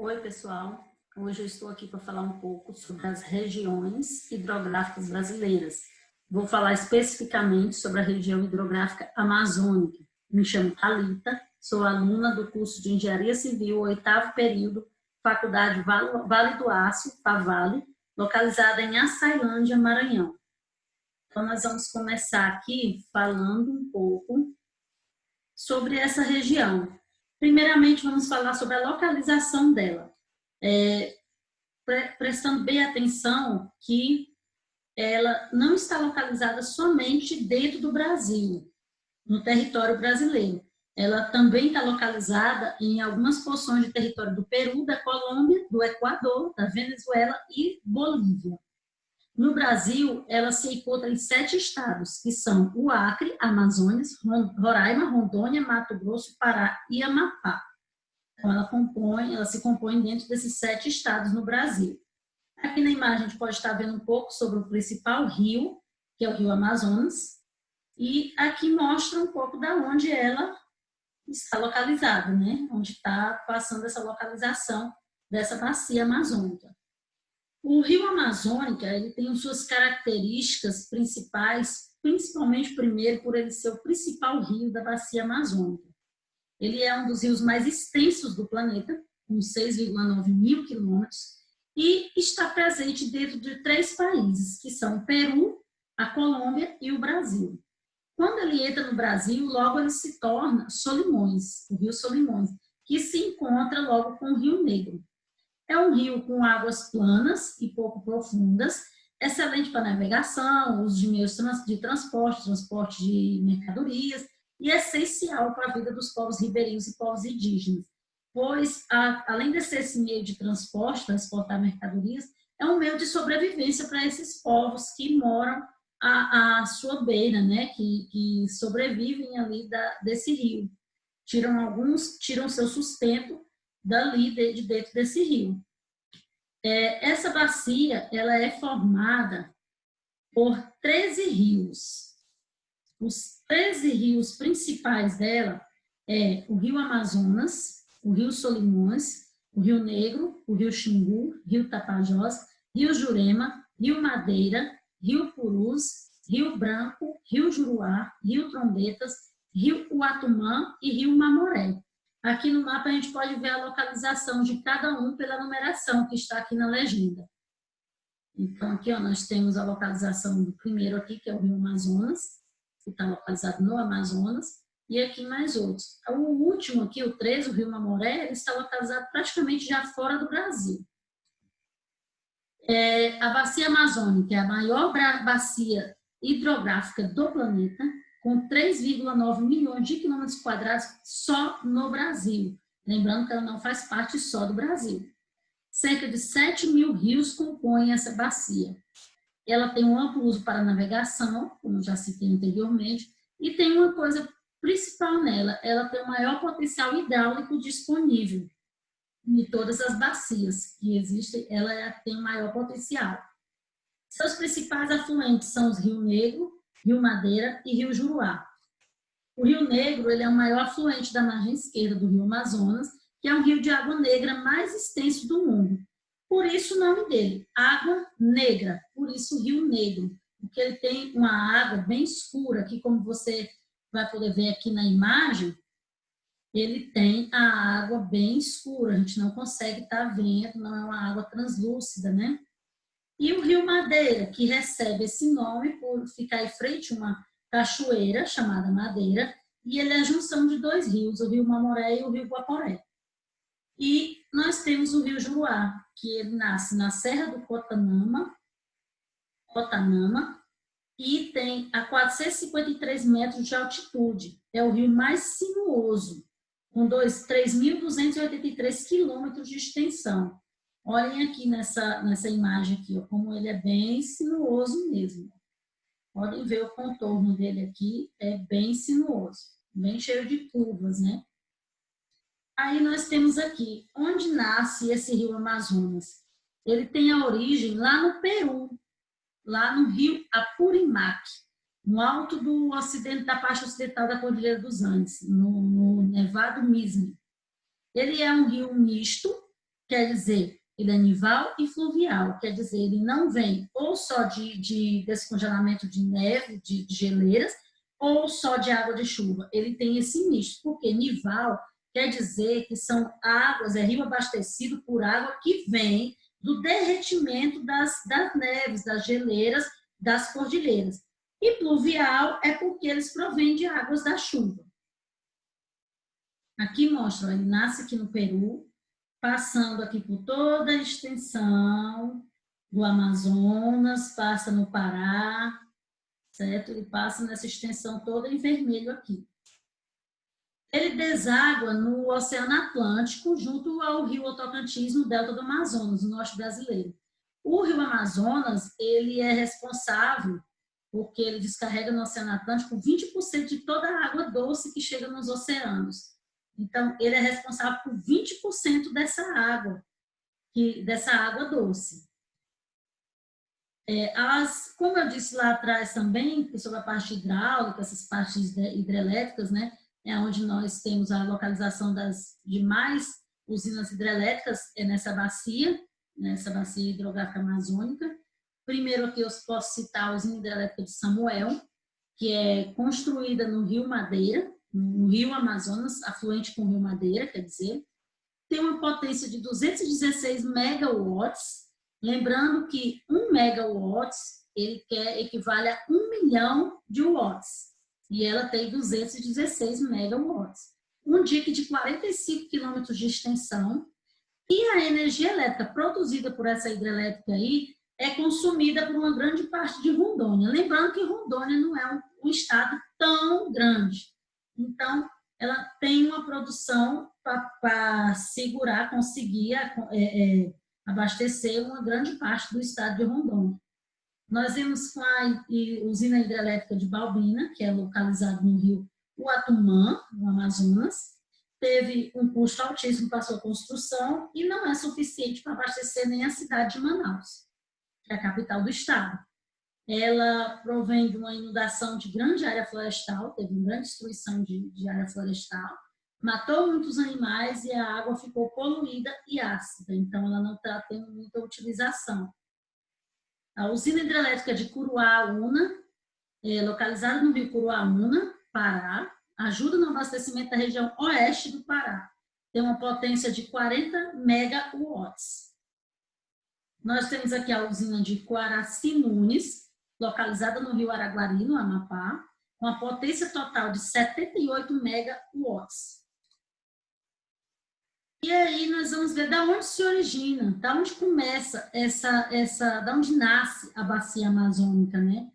Oi, pessoal. Hoje eu estou aqui para falar um pouco sobre as regiões hidrográficas brasileiras. Vou falar especificamente sobre a região hidrográfica amazônica. Me chamo Thalita, sou aluna do curso de Engenharia Civil, 8º período, Faculdade Vale do Aço, FAVALE, localizada em Açailândia, Maranhão. Então, nós vamos começar aqui falando um pouco sobre essa região. Primeiramente, vamos falar sobre a localização dela. Prestando bem atenção que ela não está localizada somente dentro do Brasil, no território brasileiro. Ela também está localizada em algumas porções de território do Peru, da Colômbia, do Equador, da Venezuela e Bolívia. No Brasil, ela se encontra em 7 estados, que são o Acre, Amazonas, Roraima, Rondônia, Mato Grosso, Pará e Amapá. Então, ela se compõe dentro desses 7 estados no Brasil. Aqui na imagem a gente pode estar vendo um pouco sobre o principal rio, que é o Rio Amazonas, e aqui mostra um pouco da onde ela está localizada, né? Onde está passando essa localização dessa bacia amazônica. O Rio Amazônica, ele tem suas características principais, principalmente, primeiro, por ele ser o principal rio da bacia amazônica. Ele é um dos rios mais extensos do planeta, com 6,9 mil quilômetros, e está presente dentro de 3 países, que são o Peru, a Colômbia e o Brasil. Quando ele entra no Brasil, logo ele se torna Solimões, o rio Solimões, que se encontra logo com o Rio Negro. É um rio com águas planas e pouco profundas, excelente para navegação, uso de meios de transporte de mercadorias, e é essencial para a vida dos povos ribeirinhos e povos indígenas, pois, além de ser esse meio de transporte, transportar mercadorias, é um meio de sobrevivência para esses povos que moram à sua beira, né? que sobrevivem ali desse rio. Alguns tiram seu sustento dali, de dentro desse rio. Essa bacia, ela é formada por 13 rios. Os 13 rios principais dela é o Rio Amazonas, o Rio Solimões, o Rio Negro, o Rio Xingu, Rio Tapajós, Rio Jurema, Rio Madeira, Rio Purus, Rio Branco, Rio Juruá, Rio Trombetas, Rio Uatumã e Rio Mamoré. Aqui no mapa a gente pode ver a localização de cada um pela numeração que está aqui na legenda. Então aqui nós temos a localização do primeiro aqui, que é o Rio Amazonas, que está localizado no Amazonas, e aqui mais outros. O último aqui, o 13, o Rio Mamoré, ele está localizado praticamente já fora do Brasil. A bacia amazônica é a maior bacia hidrográfica do planeta, com 3,9 milhões de quilômetros quadrados só no Brasil. Lembrando que ela não faz parte só do Brasil. Cerca de 7 mil rios compõem essa bacia. Ela tem um amplo uso para navegação, como eu já citei anteriormente, e tem uma coisa principal nela, ela tem o maior potencial hidráulico disponível de todas as bacias que existem, ela tem o maior potencial. Seus principais afluentes são os Rio Negro, Rio Madeira e Rio Juruá. O Rio Negro ele é o maior afluente da margem esquerda do Rio Amazonas, que é um rio de água negra mais extenso do mundo. Por isso o nome dele, Água Negra, por isso Rio Negro, porque ele tem uma água bem escura, que como você vai poder ver aqui na imagem, ele tem a água bem escura, a gente não consegue estar vendo, não é uma água translúcida, né? E o Rio Madeira, que recebe esse nome por ficar em frente a uma cachoeira chamada Madeira, e ele é a junção de 2 rios, o Rio Mamoré e o Rio Guaporé. E nós temos o Rio Juruá, que ele nasce na Serra do Cotanama, e tem a 453 metros de altitude. É o rio mais sinuoso, com 3.283 quilômetros de extensão. Olhem aqui nessa imagem aqui, ó, como ele é bem sinuoso mesmo. Podem ver o contorno dele aqui, é bem sinuoso, bem cheio de curvas, né? Aí nós temos aqui, onde nasce esse rio Amazonas? Ele tem a origem lá no Peru, lá no rio Apurimac, no alto da parte ocidental da Cordilheira dos Andes, no Nevado Misme. Ele é um rio misto, quer dizer, ele é nival e fluvial, quer dizer, ele não vem ou só de descongelamento de neve, de geleiras, ou só de água de chuva. Ele tem esse misto, porque nival quer dizer que são águas, é rio abastecido por água que vem do derretimento das neves, das geleiras, das cordilheiras. E pluvial é porque eles provêm de águas da chuva. Aqui mostra, ele nasce aqui no Peru, passando aqui por toda a extensão do Amazonas, passa no Pará, certo? Ele passa nessa extensão toda em vermelho aqui. Ele deságua no Oceano Atlântico, junto ao rio Tocantins, no delta do Amazonas, no norte brasileiro. O rio Amazonas, ele é responsável, porque ele descarrega no Oceano Atlântico 20% de toda a água doce que chega nos oceanos. Então, ele é responsável por 20% dessa água doce. Como eu disse lá atrás também, sobre a parte hidráulica, essas partes hidrelétricas, né, é onde nós temos a localização das demais usinas hidrelétricas nessa bacia hidrográfica amazônica. Primeiro aqui eu posso citar a usina hidrelétrica de Samuel, que é construída no Rio Madeira, no Rio Amazonas, afluente com o Rio Madeira, quer dizer, tem uma potência de 216 megawatts, lembrando que 1 megawatts ele equivale a 1 milhão de watts, e ela tem 216 megawatts. Um dique de 45 quilômetros de extensão, e a energia elétrica produzida por essa hidrelétrica aí é consumida por uma grande parte de Rondônia. Lembrando que Rondônia não é um estado tão grande. Então, ela tem uma produção para segurar, conseguir abastecer uma grande parte do estado de Rondônia. Nós vimos com a usina hidrelétrica de Balbina, que é localizada no rio Uatumã, no Amazonas. Teve um custo altíssimo para sua construção e não é suficiente para abastecer nem a cidade de Manaus, que é a capital do estado. Ela provém de uma inundação de grande área florestal, teve uma grande destruição de área florestal, matou muitos animais e a água ficou poluída e ácida, então ela não está tendo muita utilização. A usina hidrelétrica de Curuá-Una, localizada no rio Curuá-Una, Pará, ajuda no abastecimento da região oeste do Pará. Tem uma potência de 40 megawatts. Nós temos aqui a usina de Coaraci Nunes, localizada no rio Araguari, no Amapá, com a potência total de 78 megawatts. E aí nós vamos ver da onde se origina, da onde começa da onde nasce a bacia amazônica, né?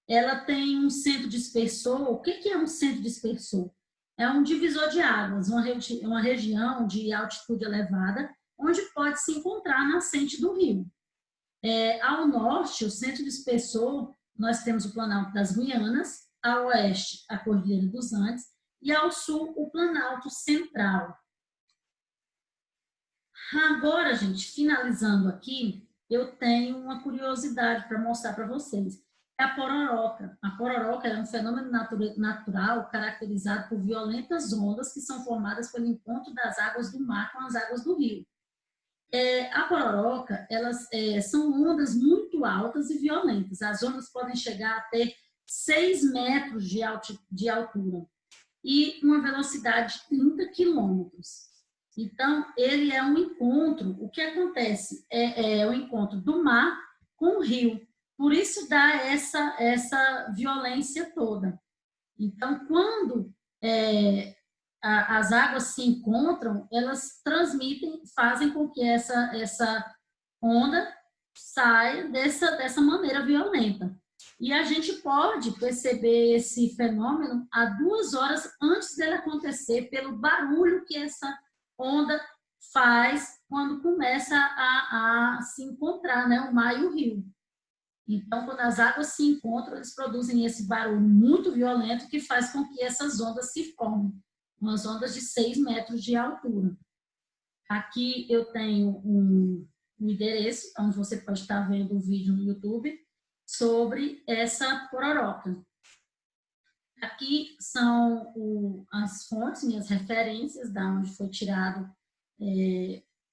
Ela tem um centro dispersor. O que é um centro dispersor? É um divisor de águas, uma região de altitude elevada, onde pode se encontrar a nascente do rio. Ao norte, o centro dispersor, nós temos o Planalto das Guianas, ao oeste, a Cordilheira dos Andes, e ao sul, o Planalto Central. Agora, gente, finalizando aqui, eu tenho uma curiosidade para mostrar para vocês. É a pororoca. A pororoca é um fenômeno natural caracterizado por violentas ondas que são formadas pelo encontro das águas do mar com as águas do rio. A pororoca, elas são ondas muito altas e violentas. As ondas podem chegar a ter 6 metros de altura e uma velocidade de 30 quilômetros. Então, ele é um encontro. O que acontece? É o encontro do mar com o rio. Por isso dá essa violência toda. Então, quando as águas se encontram, elas transmitem, fazem com que essa onda saia dessa maneira violenta. E a gente pode perceber esse fenômeno a 2 horas antes dele acontecer, pelo barulho que essa onda faz quando começa a se encontrar, né, o mar e o rio. Então, quando as águas se encontram, eles produzem esse barulho muito violento que faz com que essas ondas se formem, umas ondas de 6 metros de altura. Aqui eu tenho um endereço, onde você pode estar vendo o vídeo no YouTube, sobre essa pororoca. Aqui são as fontes, minhas referências, da onde foi tirado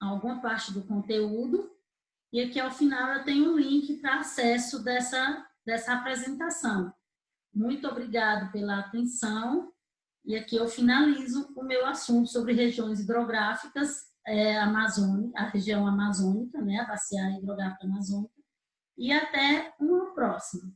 alguma parte do conteúdo, e aqui ao final eu tenho um link para acesso dessa apresentação. Muito obrigado pela atenção, e aqui eu finalizo o meu assunto sobre regiões hidrográficas, a região amazônica, né, a bacia hidrográfica amazônica, e até uma próxima.